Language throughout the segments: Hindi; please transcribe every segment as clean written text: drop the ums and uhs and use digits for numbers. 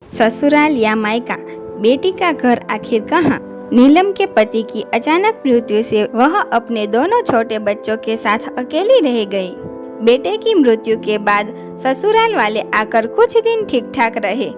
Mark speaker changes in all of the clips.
Speaker 1: ससुराल या मायका, बेटी का घर आखिर कहाँ। नीलम के पति की अचानक मृत्यु से वह अपने दोनों छोटे बच्चों के साथ अकेली रह गई। बेटे की मृत्यु के बाद ससुराल वाले आकर कुछ दिन ठीक ठाक रहे।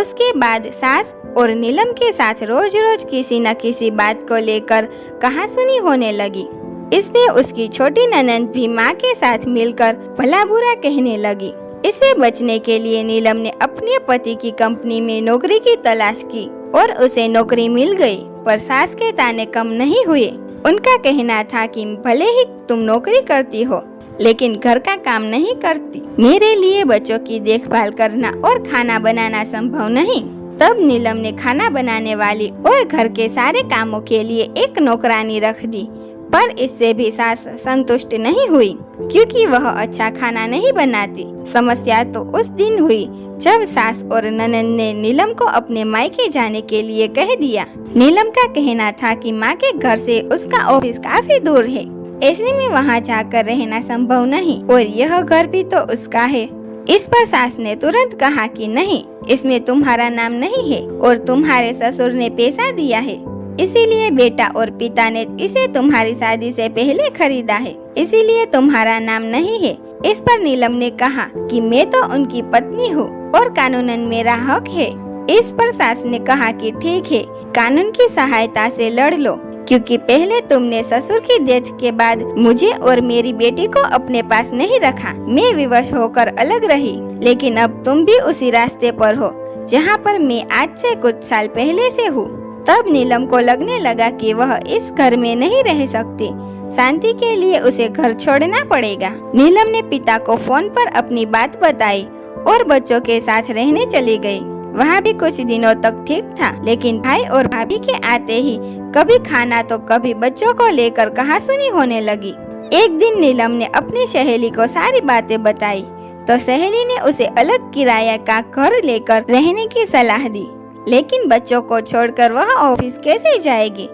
Speaker 1: उसके बाद सास और नीलम के साथ रोज रोज किसी न किसी बात को लेकर कहासुनी होने लगी। इसमें उसकी छोटी ननंद भी माँ के साथ मिलकर भला बुरा कहने लगी। इसे बचने के लिए नीलम ने अपने पति की कंपनी में नौकरी की तलाश की और उसे नौकरी मिल गई, पर सास के ताने कम नहीं हुए। उनका कहना था कि भले ही तुम नौकरी करती हो, लेकिन घर का काम नहीं करती। मेरे लिए बच्चों की देखभाल करना और खाना बनाना संभव नहीं। तब नीलम ने खाना बनाने वाली और घर के सारे कामों के लिए एक नौकरानी रख दी, पर इससे भी सास संतुष्ट नहीं हुई, क्योंकि वह अच्छा खाना नहीं बनाती। समस्या तो उस दिन हुई जब सास और ननंद ने नीलम को अपने मायके जाने के लिए कह दिया। नीलम का कहना था कि माँ के घर से उसका ऑफिस काफी दूर है, ऐसे में वहाँ जाकर रहना संभव नहीं, और यह घर भी तो उसका है। इस पर सास ने तुरंत कहा कि नहीं, इसमें तुम्हारा नाम नहीं है और तुम्हारे ससुर ने पैसा दिया है, इसीलिए बेटा और पिता ने इसे तुम्हारी शादी से पहले खरीदा है, इसीलिए तुम्हारा नाम नहीं है। इस पर नीलम ने कहा कि मैं तो उनकी पत्नी हूँ और कानूनन मेरा हक है। इस पर सास ने कहा कि ठीक है, कानून की सहायता से लड़ लो, क्योंकि पहले तुमने ससुर की डेथ के बाद मुझे और मेरी बेटी को अपने पास नहीं रखा। मैं विवश होकर अलग रही, लेकिन अब तुम भी उसी रास्ते पर हो जहाँ पर मैं आज से कुछ साल पहले से हूँ। तब नीलम को लगने लगा कि वह इस घर में नहीं रह सकती। शांति के लिए उसे घर छोड़ना पड़ेगा। नीलम ने पिता को फोन पर अपनी बात बताई और बच्चों के साथ रहने चली गई। वहाँ भी कुछ दिनों तक ठीक था, लेकिन भाई और भाभी के आते ही कभी खाना तो कभी बच्चों को लेकर कहासुनी होने लगी। एक दिन नीलम ने अपनी सहेली को सारी बातें बताई, तो सहेली ने उसे अलग किराया का घर लेकर रहने की सलाह दी, लेकिन बच्चों को छोड़कर वह ऑफिस कैसे जाएगी।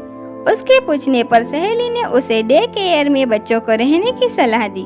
Speaker 1: उसके पूछने पर सहेली ने उसे डे केयर में बच्चों को रहने की सलाह दी।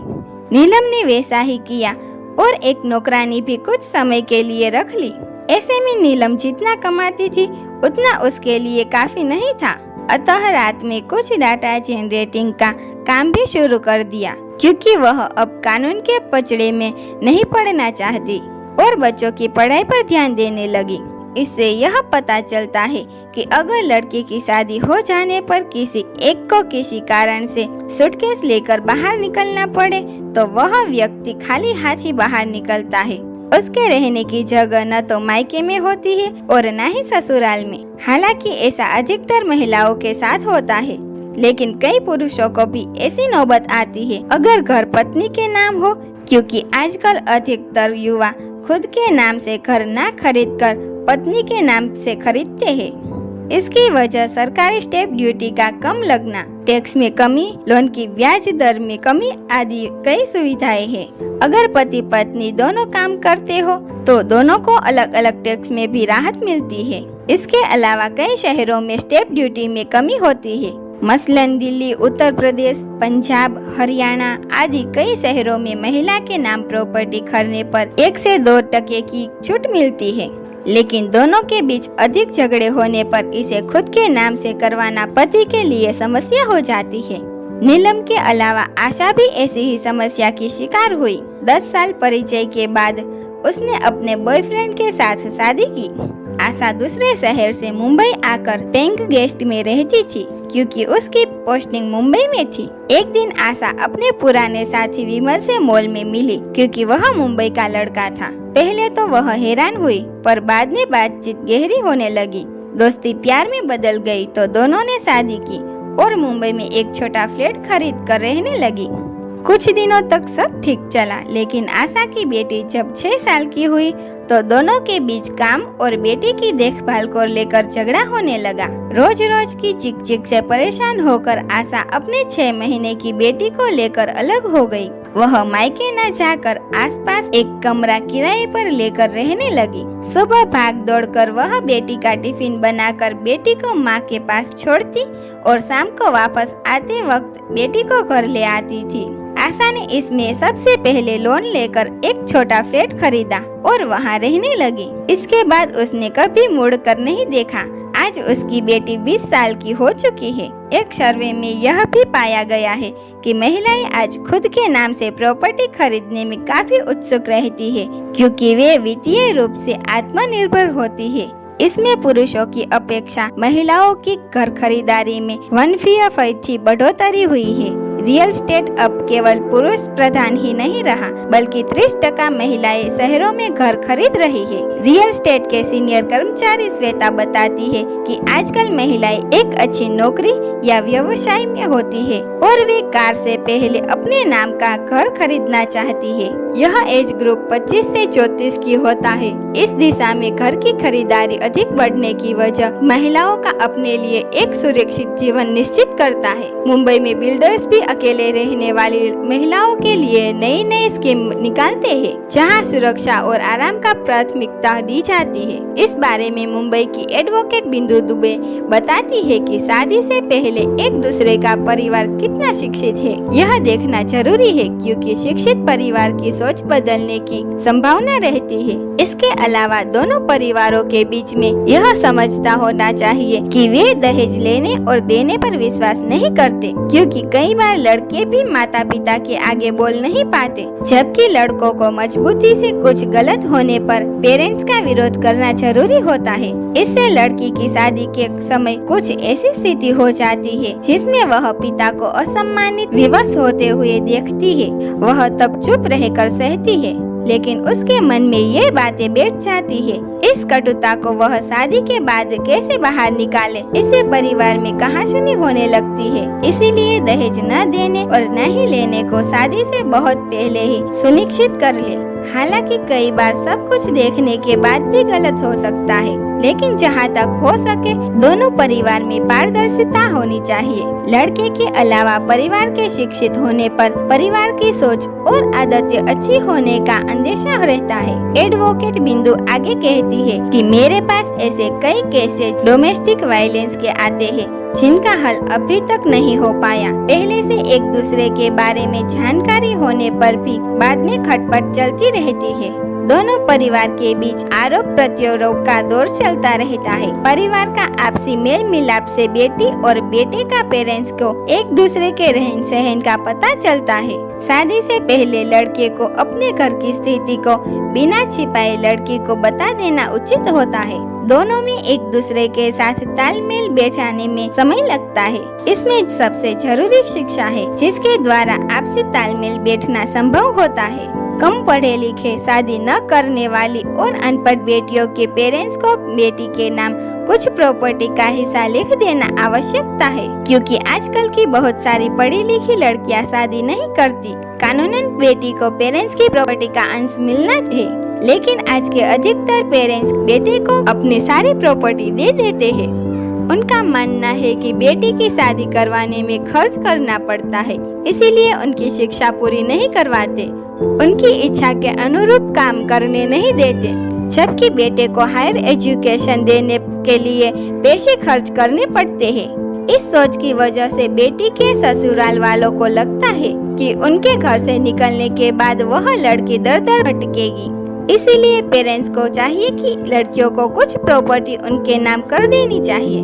Speaker 1: नीलम ने वैसा ही किया और एक नौकरानी भी कुछ समय के लिए रख ली। ऐसे में नीलम जितना कमाती थी उतना उसके लिए काफी नहीं था, अतः रात में कुछ डाटा जनरेटिंग का काम भी शुरू कर दिया, क्योंकि वह अब कानून के पचड़े में नहीं पड़ना चाहती और बच्चों की पढ़ाई पर ध्यान देने लगी। इससे यह पता चलता है कि अगर लड़की की शादी हो जाने पर किसी एक को किसी कारण से सूटकेस लेकर बाहर निकलना पड़े, तो वह व्यक्ति खाली हाथ ही बाहर निकलता है। उसके रहने की जगह न तो मायके में होती है और न ही ससुराल में। हालांकि ऐसा अधिकतर महिलाओं के साथ होता है, लेकिन कई पुरुषों को भी ऐसी नौबत आती है अगर घर पत्नी के नाम हो, क्योंकि आजकल अधिकतर युवा खुद के नाम से घर न खरीद कर पत्नी के नाम से खरीदते हैं। इसकी वजह सरकारी स्टैंप ड्यूटी का कम लगना, टैक्स में कमी, लोन की ब्याज दर में कमी आदि कई सुविधाएं हैं। अगर पति पत्नी दोनों काम करते हो तो दोनों को अलग अलग टैक्स में भी राहत मिलती है। इसके अलावा कई शहरों में स्टैंप ड्यूटी में कमी होती है। मसलन दिल्ली, उत्तर प्रदेश, पंजाब, हरियाणा आदि कई शहरों में महिला के नाम प्रॉपर्टी खरीदने पर 1 से 2% की छूट मिलती है, लेकिन दोनों के बीच अधिक झगड़े होने पर इसे खुद के नाम से करवाना पति के लिए समस्या हो जाती है। नीलम के अलावा आशा भी ऐसी ही समस्या की शिकार हुई। 10 साल परिचय के बाद उसने अपने बॉयफ्रेंड के साथ शादी की। आशा दूसरे शहर से मुंबई आकर पेइंग गेस्ट में रहती थी, क्योंकि उसकी पोस्टिंग मुंबई में थी। एक दिन आशा अपने पुराने साथी विमल से मॉल में मिली, क्योंकि वह मुंबई का लड़का था। पहले तो वह हैरान हुई, पर बाद में बातचीत गहरी होने लगी। दोस्ती प्यार में बदल गई तो दोनों ने शादी की और मुंबई में एक छोटा फ्लैट खरीद कर रहने लगी। कुछ दिनों तक सब ठीक चला, लेकिन आशा की बेटी जब 6 साल की हुई तो दोनों के बीच काम और बेटी की देखभाल को लेकर झगड़ा होने लगा। रोज रोज की चिक चिक से परेशान होकर आशा अपने 6 महीने की बेटी को लेकर अलग हो गई। वह मायके न जाकर आसपास एक कमरा किराए पर लेकर रहने लगी। सुबह भाग दौड़ कर वह बेटी का टिफिन बनाकर बेटी को माँ के पास छोड़ती और शाम को वापस आते वक्त बेटी को घर ले आती थी। आशा ने इसमें सबसे पहले लोन लेकर एक छोटा फ्लैट खरीदा और वहाँ रहने लगी। इसके बाद उसने कभी मुड़ कर नहीं देखा। आज उसकी बेटी 20 साल की हो चुकी है। एक सर्वे में यह भी पाया गया है कि महिलाएं आज खुद के नाम से प्रॉपर्टी खरीदने में काफी उत्सुक रहती है, क्योंकि वे वित्तीय रूप से आत्मनिर्भर होती है। इसमें पुरुषों की अपेक्षा महिलाओं की घर खरीदारी में 1% बढ़ोतरी हुई है। रियल एस्टेट अब केवल पुरुष प्रधान ही नहीं रहा, बल्कि 30% महिलाएं शहरों में घर खरीद रही है। रियल एस्टेट के सीनियर कर्मचारी श्वेता बताती है कि आजकल महिलाएं एक अच्छी नौकरी या व्यवसाय में होती है और वे कार से पहले अपने नाम का घर खरीदना चाहती है। यह एज ग्रुप 25 से 34 की होता है। इस दिशा में घर की खरीदारी अधिक बढ़ने की वजह महिलाओं का अपने लिए एक सुरक्षित जीवन निश्चित करता है। मुंबई में बिल्डर्स भी अकेले रहने वाली महिलाओं के लिए नई नई स्कीम निकालते हैं, जहां सुरक्षा और आराम का प्राथमिकता दी जाती है। इस बारे में मुंबई की एडवोकेट बिंदु दुबे बताती है कि शादी से पहले एक दूसरे का परिवार कितना शिक्षित है यह देखना जरूरी है, क्योंकि शिक्षित परिवार की सोच बदलने की संभावना रहती है। इसके अलावा दोनों परिवारों के बीच में यह समझता होना चाहिए कि वे दहेज लेने और देने पर विश्वास नहीं करते, क्योंकि कई बार लड़के भी माता पिता के आगे बोल नहीं पाते, जबकि लड़कों को मजबूती से कुछ गलत होने पर पेरेंट्स का विरोध करना जरूरी होता है। इससे लड़की की शादी के समय कुछ ऐसी स्थिति हो जाती है जिसमें वह पिता को असम्मानित विवश होते हुए देखती है। वह तब चुप रहकर सहती है, लेकिन उसके मन में ये बातें बैठ जाती है। इस कटुता को वह शादी के बाद कैसे बाहर निकाले, इसे परिवार में कहासुनी होने लगती है। इसीलिए दहेज न देने और न ही लेने को शादी से बहुत पहले ही सुनिश्चित कर ले। हालांकि कई बार सब कुछ देखने के बाद भी गलत हो सकता है, लेकिन जहां तक हो सके दोनों परिवार में पारदर्शिता होनी चाहिए। लड़के के अलावा परिवार के शिक्षित होने पर परिवार की सोच और आदतें अच्छी होने का अंदेशा रहता है। एडवोकेट बिंदु आगे कहती है कि मेरे पास ऐसे कई केसेस डोमेस्टिक वायलेंस के आते हैं जिनका हल अभी तक नहीं हो पाया। पहले से एक दूसरे के बारे में जानकारी होने पर भी बाद में खटपट चलती रहती है। दोनों परिवार के बीच आरोप प्रत्यारोप का दौर चलता रहता है। परिवार का आपसी मेल मिलाप से बेटी और बेटे का पेरेंट्स को एक दूसरे के रहन सहन का पता चलता है। शादी से पहले लड़के को अपने घर की स्थिति को बिना छिपाए लड़की को बता देना उचित होता है। दोनों में एक दूसरे के साथ तालमेल बैठाने में समय लगता है। इसमें सबसे जरूरी शिक्षा है, जिसके द्वारा आपसी तालमेल बैठना संभव होता है। कम पढ़े लिखे, शादी न करने वाली और अनपढ़ बेटियों के पेरेंट्स को बेटी के नाम कुछ प्रॉपर्टी का हिस्सा लिख देना आवश्यकता है, क्योंकि आजकल की बहुत सारी पढ़ी लिखी लड़कियां शादी नहीं करती। कानूनन बेटी को पेरेंट्स की प्रॉपर्टी का अंश मिलना है, लेकिन आज के अधिकतर पेरेंट्स बेटे को अपनी सारी प्रॉपर्टी दे देते हैं। उनका मानना है कि बेटी की शादी करवाने में खर्च करना पड़ता है, इसीलिए उनकी शिक्षा पूरी नहीं करवाते, उनकी इच्छा के अनुरूप काम करने नहीं देते, जबकि बेटे को हायर एजुकेशन देने के लिए पैसे खर्च करने पड़ते हैं। इस सोच की वजह से बेटी के ससुराल वालों को लगता है कि उनके घर से निकलने के बाद वह लड़की दर दर भटकेगी। इसीलिए पेरेंट्स को चाहिए कि लड़कियों को कुछ प्रॉपर्टी उनके नाम कर देनी चाहिए।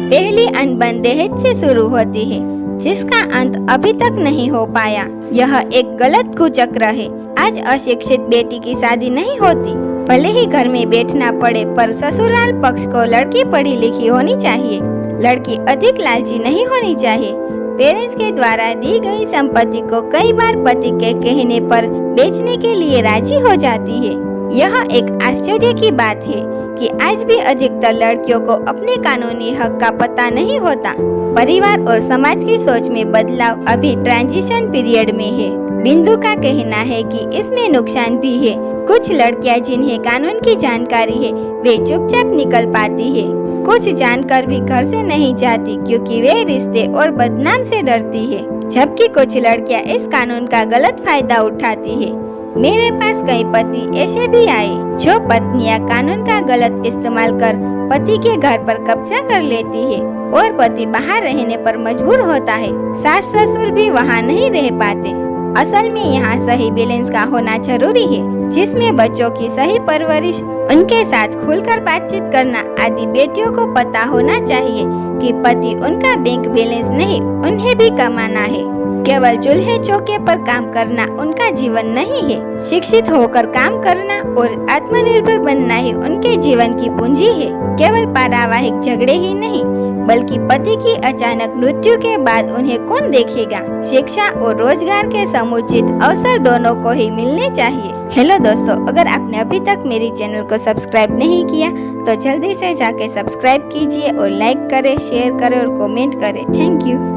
Speaker 1: पहली अनबन दहेज से शुरू होती है, जिसका अंत अभी तक नहीं हो पाया। यह एक गलत कुचक्र है। आज अशिक्षित बेटी की शादी नहीं होती, भले ही घर में बैठना पड़े, पर ससुराल पक्ष को लड़की पढ़ी लिखी होनी चाहिए। लड़की अधिक लालची नहीं होनी चाहिए। पेरेंट्स के द्वारा दी गई संपत्ति को कई बार पति के कहने पर बेचने के लिए राजी हो जाती है। यह एक आश्चर्य की बात है कि आज भी अधिकतर लड़कियों को अपने कानूनी हक का पता नहीं होता। परिवार और समाज की सोच में बदलाव अभी ट्रांजिशन पीरियड में है। बिंदु का कहना है कि इसमें नुकसान भी है। कुछ लड़कियां जिन्हें कानून की जानकारी है वे चुपचाप निकल पाती है। कुछ जानकर भी घर से नहीं जाती क्योंकि वे रिश्ते और बदनाम से डरती है, जबकि कुछ लड़कियां इस कानून का गलत फायदा उठाती है। मेरे पास कई पति ऐसे भी आए जो पत्नियां कानून का गलत इस्तेमाल कर पति के घर पर कब्जा कर लेती है और पति बाहर रहने पर मजबूर होता है। सास ससुर भी वहाँ नहीं रह पाते। असल में यहाँ सही बैलेंस का होना जरूरी है, जिसमें बच्चों की सही परवरिश, उनके साथ खुलकर बातचीत करना आदि। बेटियों को पता होना चाहिए कि पति उनका बैंक बैलेंस नहीं, उन्हें भी कमाना है। केवल चूल्हे चौके पर काम करना उनका जीवन नहीं है। शिक्षित होकर काम करना और आत्मनिर्भर बनना ही उनके जीवन की पूंजी है। केवल पारिवारिक झगड़े ही नहीं, बल्कि पति की अचानक मृत्यु के बाद उन्हें कौन देखेगा। शिक्षा और रोजगार के समुचित अवसर दोनों को ही मिलने चाहिए। हेलो दोस्तों, अगर आपने अभी तक मेरी चैनल को सब्सक्राइब नहीं किया तो जल्दी से जाके सब्सक्राइब कीजिए और लाइक करें, शेयर करें और कमेंट करें। Thank you.